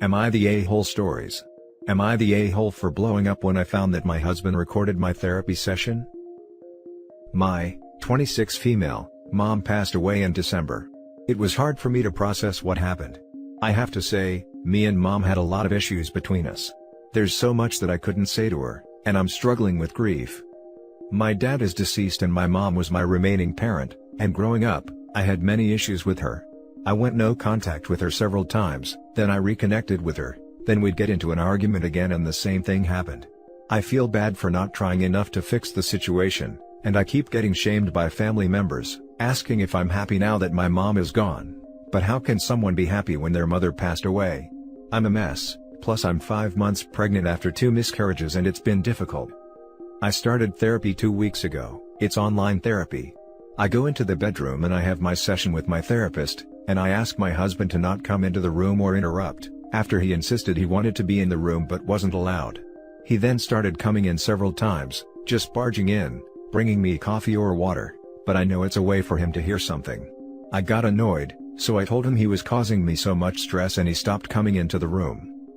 Am I the a-hole stories? Am I the a-hole for blowing up when I found that my husband recorded my therapy session? My 26 female mom passed away in December. It was hard for me to process what happened. I have to say, me and mom had a lot of issues between us. There's so much that I couldn't say to her, and I'm struggling with grief. My dad is deceased and my mom was my remaining parent, and growing up, I had many issues with her. I went no contact with her several times, then I reconnected with her, then we'd get into an argument again and the same thing happened. I feel bad for not trying enough to fix the situation, and I keep getting shamed by family members, asking if I'm happy now that my mom is gone. But how can someone be happy when their mother passed away? I'm a mess, plus I'm 5 months pregnant after 2 miscarriages and it's been difficult. I started therapy 2 weeks ago. It's online therapy. I go into the bedroom and I have my session with my therapist, and I ask my husband to not come into the room or interrupt, after he insisted he wanted to be in the room but wasn't allowed. He then started coming in several times, just barging in, bringing me coffee or water, but I know it's a way for him to hear something. I got annoyed, so I told him he was causing me so much stress and he stopped coming into the room.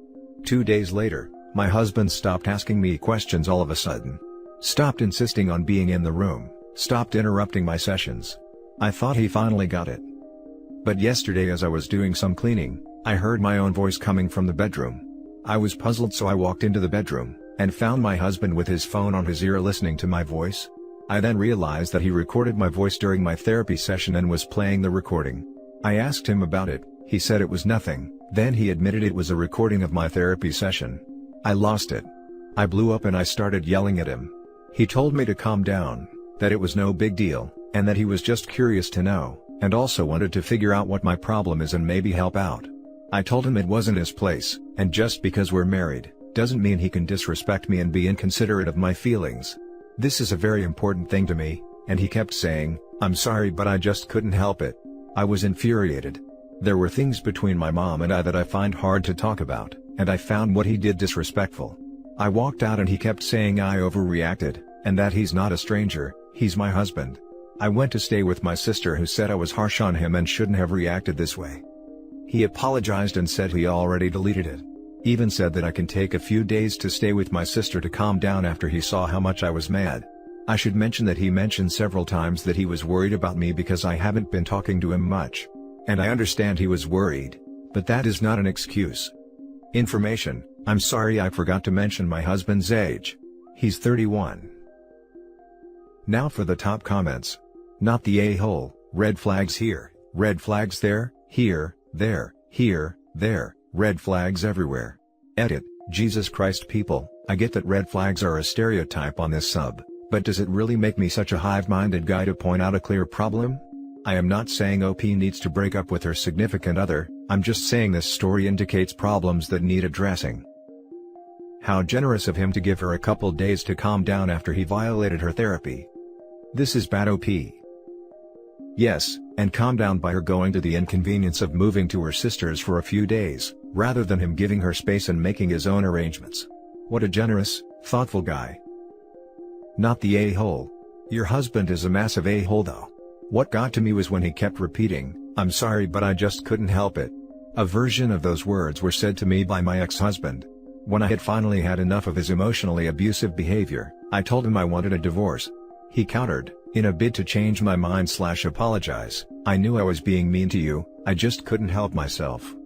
2 days later, my husband stopped asking me questions all of a sudden. Stopped insisting on being in the room, stopped interrupting my sessions. I thought he finally got it. But yesterday as I was doing some cleaning, I heard my own voice coming from the bedroom. I was puzzled, so I walked into the bedroom, and found my husband with his phone on his ear listening to my voice. I then realized that he recorded my voice during my therapy session and was playing the recording. I asked him about it, he said it was nothing, then he admitted it was a recording of my therapy session. I lost it. I blew up and I started yelling at him. He told me to calm down, that it was no big deal, and that he was just curious to know, and also wanted to figure out what my problem is and maybe help out. I told him it wasn't his place, and just because we're married, doesn't mean he can disrespect me and be inconsiderate of my feelings. This is a very important thing to me, and he kept saying, "I'm sorry but I just couldn't help it." I was infuriated. There were things between my mom and I that I find hard to talk about, and I found what he did disrespectful. I walked out and he kept saying I overreacted, and that he's not a stranger, he's my husband. I went to stay with my sister who said I was harsh on him and shouldn't have reacted this way. He apologized and said he already deleted it. Even said that I can take a few days to stay with my sister to calm down after he saw how much I was mad. I should mention that he mentioned several times that he was worried about me because I haven't been talking to him much. And I understand he was worried, but that is not an excuse. Information: I'm sorry I forgot to mention my husband's age. He's 31. Now for the top comments. Not the a-hole, red flags here, red flags there, here, there, red flags everywhere. Edit: Jesus Christ people, I get that red flags are a stereotype on this sub, but does it really make me such a hive-minded guy to point out a clear problem? I am not saying OP needs to break up with her significant other, I'm just saying this story indicates problems that need addressing. How generous of him to give her a couple days to calm down after he violated her therapy. This is bad OP. Yes, and calm down by her going to the inconvenience of moving to her sister's for a few days, rather than him giving her space and making his own arrangements. What a generous, thoughtful guy. Not the a-hole. Your husband is a massive a-hole though. What got to me was when he kept repeating, "I'm sorry but I just couldn't help it." A version of those words were said to me by my ex-husband. When I had finally had enough of his emotionally abusive behavior, I told him I wanted a divorce. He countered, in a bid to change my mind/apologize, "I knew I was being mean to you, I just couldn't help myself."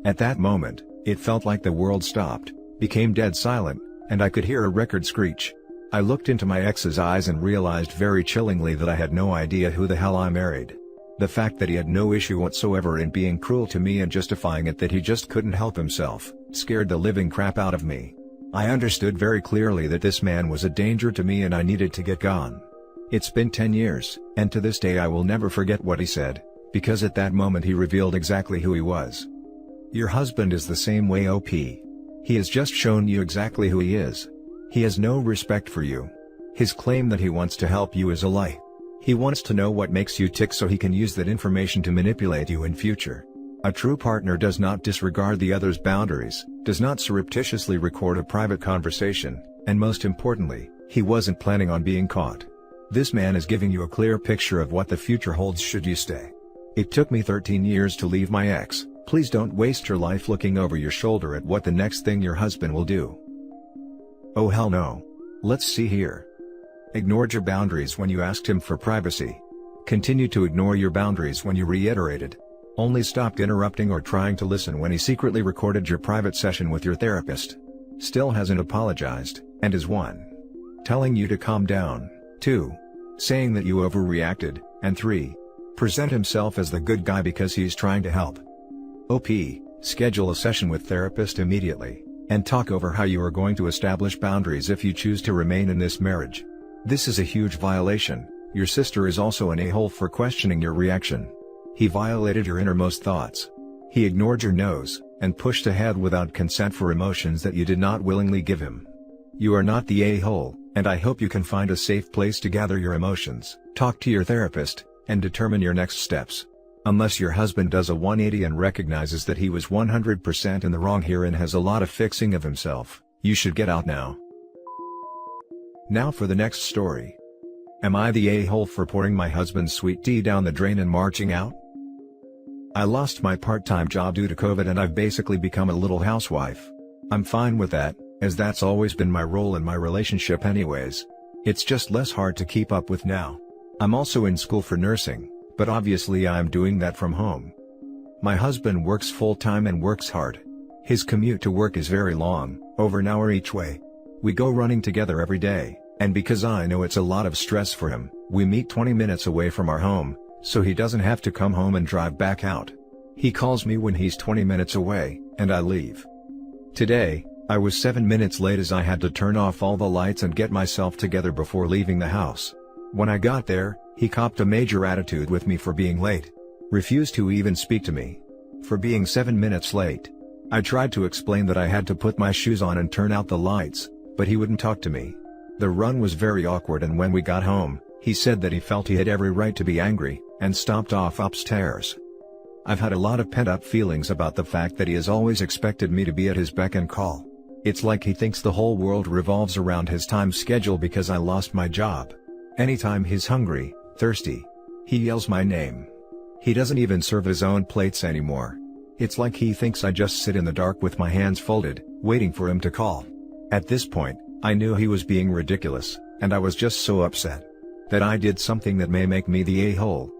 At that moment, it felt like the world stopped, became dead silent, and I could hear a record screech. I looked into my ex's eyes and realized very chillingly that I had no idea who the hell I married. The fact that he had no issue whatsoever in being cruel to me and justifying it that he just couldn't help himself, scared the living crap out of me. I understood very clearly that this man was a danger to me and I needed to get gone. It's been 10 years, and to this day I will never forget what he said, because at that moment he revealed exactly who he was. Your husband is the same way OP. He has just shown you exactly who he is. He has no respect for you. His claim that he wants to help you is a lie. He wants to know what makes you tick so he can use that information to manipulate you in future. A true partner does not disregard the other's boundaries, does not surreptitiously record a private conversation, and most importantly, he wasn't planning on being caught. This man is giving you a clear picture of what the future holds should you stay. It took me 13 years to leave my ex, Please don't waste your life looking over your shoulder at what the next thing your husband will do. Oh hell no. Let's see here. Ignored your boundaries when you asked him for privacy. Continued to ignore your boundaries when you reiterated. Only stopped interrupting or trying to listen when he secretly recorded your private session with your therapist. Still hasn't apologized, and is 1. Telling you to calm down, 2. Saying that you overreacted, and 3. Present himself as the good guy because he's trying to help. OP, schedule a session with therapist immediately, and talk over how you are going to establish boundaries if you choose to remain in this marriage. This is a huge violation. Your sister is also an a-hole for questioning your reaction. He violated your innermost thoughts. He ignored your no's, and pushed ahead without consent for emotions that you did not willingly give him. You are not the a-hole, and I hope you can find a safe place to gather your emotions, talk to your therapist, and determine your next steps. Unless your husband does a 180 and recognizes that he was 100% in the wrong here and has a lot of fixing of himself, you should get out now. Now for the next story. Am I the a-hole for pouring my husband's sweet tea down the drain and marching out? I lost my part-time job due to COVID and I've basically become a little housewife. I'm fine with that, as that's always been my role in my relationship anyways. It's just less hard to keep up with now. I'm also in school for nursing, but obviously I'm doing that from home. My husband works full-time and works hard. His commute to work is very long, over an hour each way. We go running together every day, and because I know it's a lot of stress for him, we meet 20 minutes away from our home, so he doesn't have to come home and drive back out. He calls me when he's 20 minutes away, and I leave. Today, I was 7 minutes late as I had to turn off all the lights and get myself together before leaving the house. When I got there, he copped a major attitude with me for being late. Refused to even speak to me. For being 7 minutes late. I tried to explain that I had to put my shoes on and turn out the lights, but he wouldn't talk to me. The run was very awkward, and when we got home, he said that he felt he had every right to be angry, and stomped off upstairs. I've had a lot of pent-up feelings about the fact that he has always expected me to be at his beck and call. It's like he thinks the whole world revolves around his time schedule because I lost my job. Anytime he's hungry, thirsty, he yells my name. He doesn't even serve his own plates anymore. It's like he thinks I just sit in the dark with my hands folded, waiting for him to call. At this point, I knew he was being ridiculous, and I was just so upset that I did something that may make me the a-hole.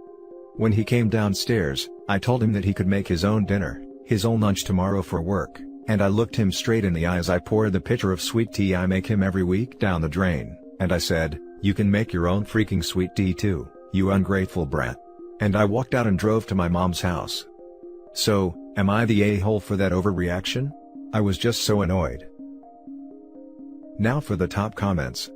When he came downstairs, I told him that he could make his own dinner, his own lunch tomorrow for work, and I looked him straight in the eye as I poured the pitcher of sweet tea I make him every week down the drain, and I said, "You can make your own freaking sweet tea too, you ungrateful brat." And I walked out and drove to my mom's house. So, am I the a-hole for that overreaction? I was just so annoyed. Now for the top comments.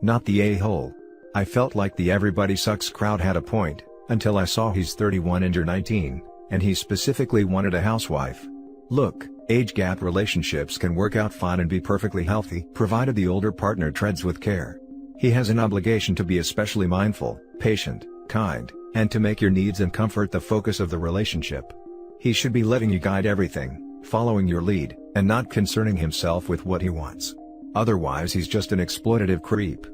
Not the a-hole. I felt like the everybody sucks crowd had a point, until I saw he's 31 and you're 19, and he specifically wanted a housewife. Look, age gap relationships can work out fine and be perfectly healthy, provided the older partner treads with care. He has an obligation to be especially mindful, patient, kind, and to make your needs and comfort the focus of the relationship. He should be letting you guide everything, following your lead, and not concerning himself with what he wants. Otherwise he's just an exploitative creep.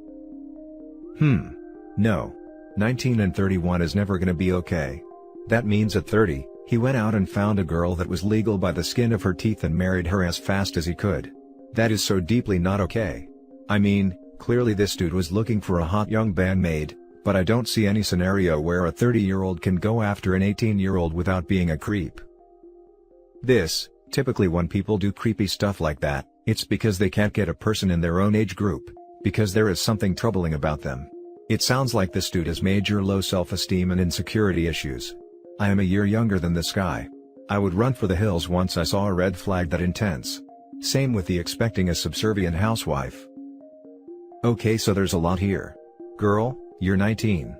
No. 19 and 31 is never gonna be okay. That means at 30, he went out and found a girl that was legal by the skin of her teeth and married her as fast as he could. That is so deeply not okay. I mean, clearly this dude was looking for a hot young bandmate, but I don't see any scenario where a 30-year-old can go after an 18-year-old without being a creep. Typically when people do creepy stuff like that, it's because they can't get a person in their own age group, because there is something troubling about them. It sounds like this dude has major low self-esteem and insecurity issues. I am a year younger than this guy. I would run for the hills once I saw a red flag that intense. Same with the expecting a subservient housewife. Okay, so there's a lot here. Girl, you're 19.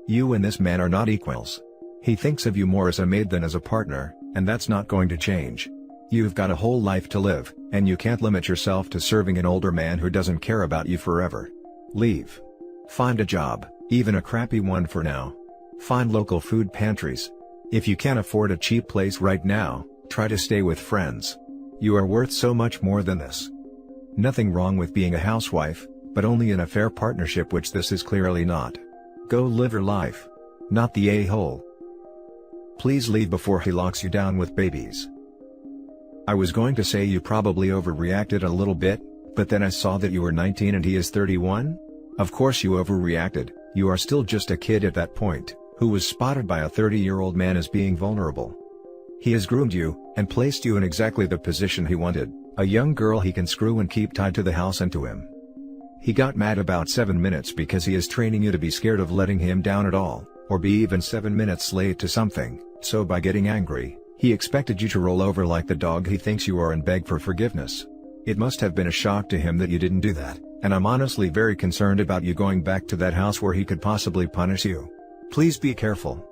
You and this man are not equals. He thinks of you more as a maid than as a partner, and that's not going to change. You've got a whole life to live, and you can't limit yourself to serving an older man who doesn't care about you forever. Leave. Find a job, even a crappy one for now. Find local food pantries. If you can't afford a cheap place right now, try to stay with friends. You are worth so much more than this. Nothing wrong with being a housewife, but only in a fair partnership, which this is clearly not. Go live your life. Not the a-hole. Please leave before he locks you down with babies. I was going to say you probably overreacted a little bit, but then I saw that you were 19 and he is 31? Of course you overreacted, you are still just a kid at that point, who was spotted by a 30-year-old man as being vulnerable. He has groomed you, and placed you in exactly the position he wanted, a young girl he can screw and keep tied to the house and to him. He got mad about 7 minutes because he is training you to be scared of letting him down at all, or be even 7 minutes late to something, so by getting angry, he expected you to roll over like the dog he thinks you are and beg for forgiveness. It must have been a shock to him that you didn't do that, and I'm honestly very concerned about you going back to that house where he could possibly punish you. Please be careful.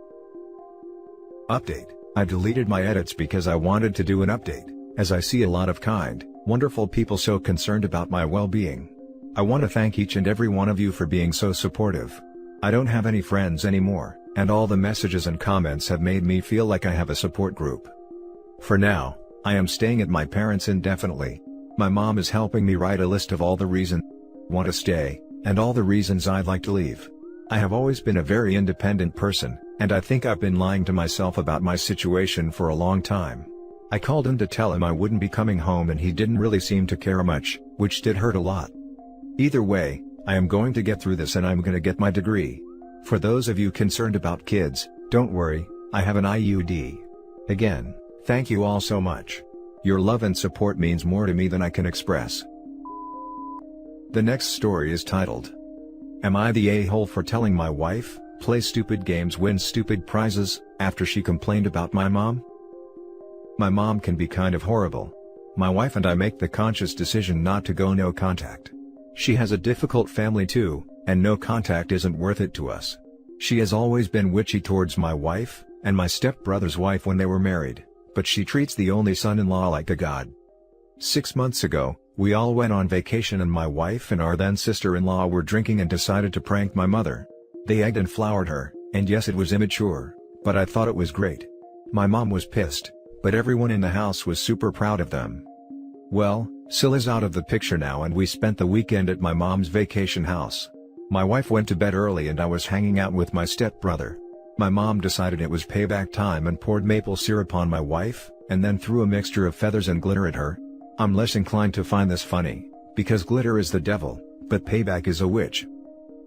Update: I deleted my edits because I wanted to do an update, as I see a lot of kind, wonderful people so concerned about my well-being. I want to thank each and every one of you for being so supportive. I don't have any friends anymore, and all the messages and comments have made me feel like I have a support group. For now, I am staying at my parents' indefinitely. My mom is helping me write a list of all the reasons I want to stay, and all the reasons I'd like to leave. I have always been a very independent person, and I think I've been lying to myself about my situation for a long time. I called him to tell him I wouldn't be coming home and he didn't really seem to care much, which did hurt a lot. Either way, I am going to get through this and I'm going to get my degree. For those of you concerned about kids, don't worry, I have an IUD. Again, thank you all so much. Your love and support means more to me than I can express. The next story is titled, Am I the a-hole for telling my wife, play stupid games, win stupid prizes, after she complained about my mom? My mom can be kind of horrible. My wife and I make the conscious decision not to go no contact. She has a difficult family too, and no contact isn't worth it to us. She has always been witchy towards my wife, and my stepbrother's wife when they were married, but she treats the only son-in-law like a god. 6 months ago, we all went on vacation and my wife and our then sister-in-law were drinking and decided to prank my mother. They egged and floured her, and yes, it was immature, but I thought it was great. My mom was pissed, but everyone in the house was super proud of them. Well, Sil is out of the picture now and we spent the weekend at my mom's vacation house. My wife went to bed early and I was hanging out with my stepbrother. My mom decided it was payback time and poured maple syrup on my wife, and then threw a mixture of feathers and glitter at her. I'm less inclined to find this funny, because glitter is the devil, but payback is a witch.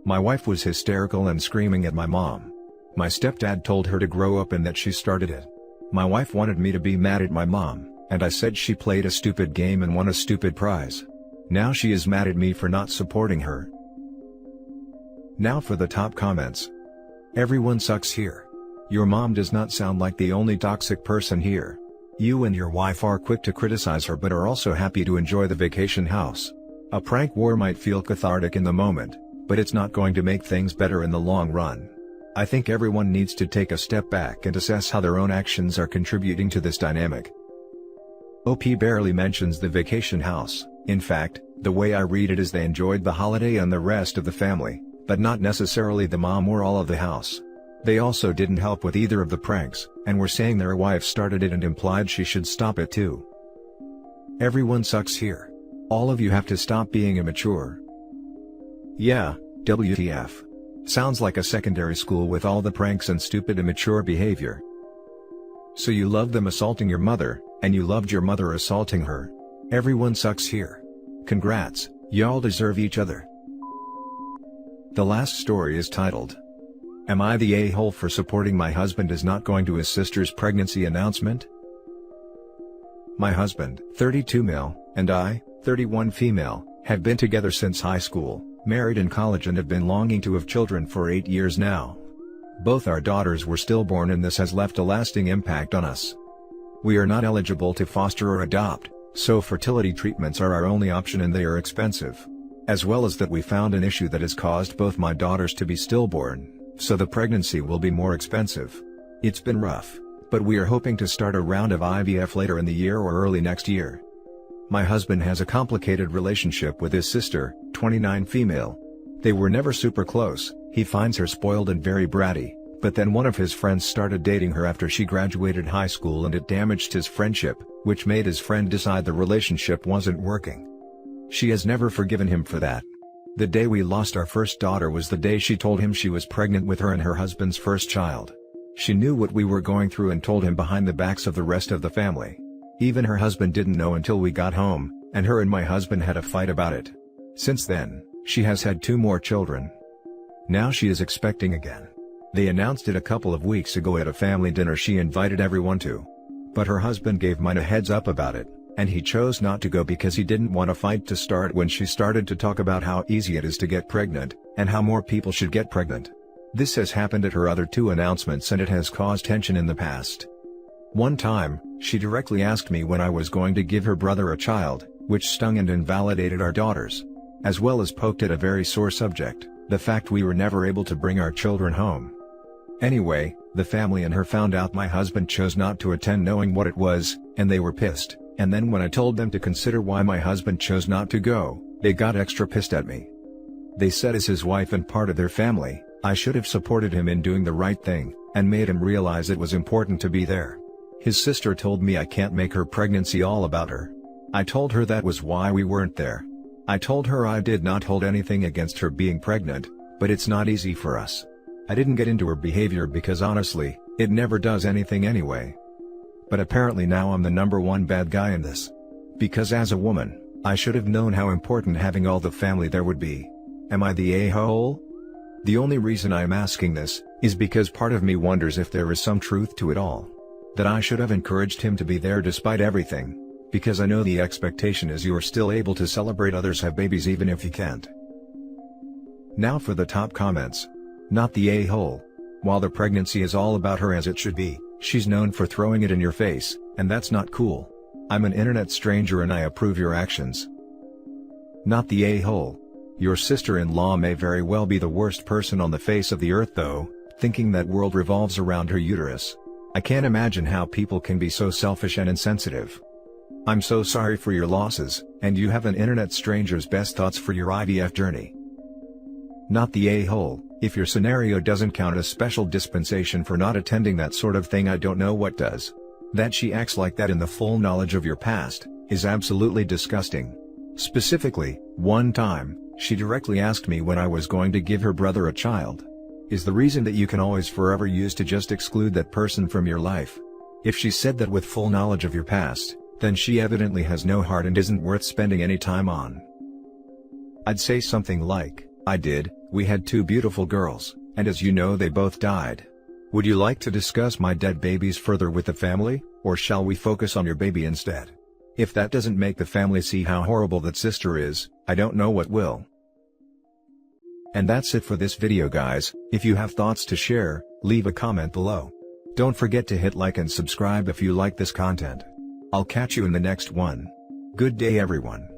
My wife was hysterical and screaming at my mom. My stepdad told her to grow up and that she started it. My wife wanted me to be mad at my mom, and I said she played a stupid game and won a stupid prize. Now she is mad at me for not supporting her. Now for the top comments. Everyone sucks here. Your mom does not sound like the only toxic person here. You and your wife are quick to criticize her but are also happy to enjoy the vacation house. A prank war might feel cathartic in the moment, but it's not going to make things better in the long run. I think everyone needs to take a step back and assess how their own actions are contributing to this dynamic. OP barely mentions the vacation house. In fact, the way I read it is they enjoyed the holiday and the rest of the family, but not necessarily the mom or all of the house. They also didn't help with either of the pranks, and were saying their wife started it and implied she should stop it too. Everyone sucks here. All of you have to stop being immature. Yeah, WTF. Sounds like a secondary school with all the pranks and stupid immature behavior. So you loved them assaulting your mother, and you loved your mother assaulting her. Everyone sucks here. Congrats, y'all deserve each other. The last story is titled, Am I the a-hole for supporting my husband is not going to his sister's pregnancy announcement? My husband, 32 male, and I, 31 female, have been together since high school, married in college and have been longing to have children for 8 years now. Both our daughters were stillborn and this has left a lasting impact on us. We are not eligible to foster or adopt, so fertility treatments are our only option and they are expensive. As well as that we found an issue that has caused both my daughters to be stillborn, so the pregnancy will be more expensive. It's been rough, but we are hoping to start a round of IVF later in the year or early next year. My husband has a complicated relationship with his sister, 29 female. They were never super close, he finds her spoiled and very bratty, but then one of his friends started dating her after she graduated high school and it damaged his friendship, which made his friend decide the relationship wasn't working. She has never forgiven him for that. The day we lost our first daughter was the day she told him she was pregnant with her and her husband's first child. She knew what we were going through and told him behind the backs of the rest of the family. Even her husband didn't know until we got home, and her and my husband had a fight about it. Since then, she has had 2 more children. Now she is expecting again. They announced it a couple of weeks ago at a family dinner she invited everyone to. But her husband gave mine a heads up about it, and he chose not to go because he didn't want a fight to start when she started to talk about how easy it is to get pregnant, and how more people should get pregnant. This has happened at her other 2 announcements and it has caused tension in the past. One time, she directly asked me when I was going to give her brother a child, which stung and invalidated our daughters. As well as poked at a very sore subject, the fact we were never able to bring our children home. Anyway, the family and her found out my husband chose not to attend knowing what it was, and they were pissed, and then when I told them to consider why my husband chose not to go, they got extra pissed at me. They said as his wife and part of their family, I should have supported him in doing the right thing, and made him realize it was important to be there. His sister told me I can't make her pregnancy all about her. I told her that was why we weren't there. I told her I did not hold anything against her being pregnant, but it's not easy for us. I didn't get into her behavior because honestly, it never does anything anyway. But apparently now I'm the #1 bad guy in this. Because as a woman, I should have known how important having all the family there would be. Am I the a-hole? The only reason I'm asking this, is because part of me wonders if there is some truth to it all. That I should have encouraged him to be there despite everything. Because I know the expectation is you're still able to celebrate others have babies even if you can't. Now for the top comments. Not the a-hole. While the pregnancy is all about her as it should be, she's known for throwing it in your face, and that's not cool. I'm an internet stranger and I approve your actions. Not the a-hole. Your sister-in-law may very well be the worst person on the face of the earth though, thinking that world revolves around her uterus. I can't imagine how people can be so selfish and insensitive. I'm so sorry for your losses, and you have an internet stranger's best thoughts for your IVF journey. Not the a-hole. If your scenario doesn't count as special dispensation for not attending that sort of thing, I don't know what does. That she acts like that in the full knowledge of your past, is absolutely disgusting. Specifically, one time, she directly asked me when I was going to give her brother a child. Is the reason that you can always forever use to just exclude that person from your life? If she said that with full knowledge of your past, then she evidently has no heart and isn't worth spending any time on. I'd say something like, we had 2 beautiful girls, and as you know they both died. Would you like to discuss my dead babies further with the family, or shall we focus on your baby instead? If that doesn't make the family see how horrible that sister is, I don't know what will. And that's it for this video guys. If you have thoughts to share, leave a comment below. Don't forget to hit like and subscribe if you like this content. I'll catch you in the next one. Good day everyone.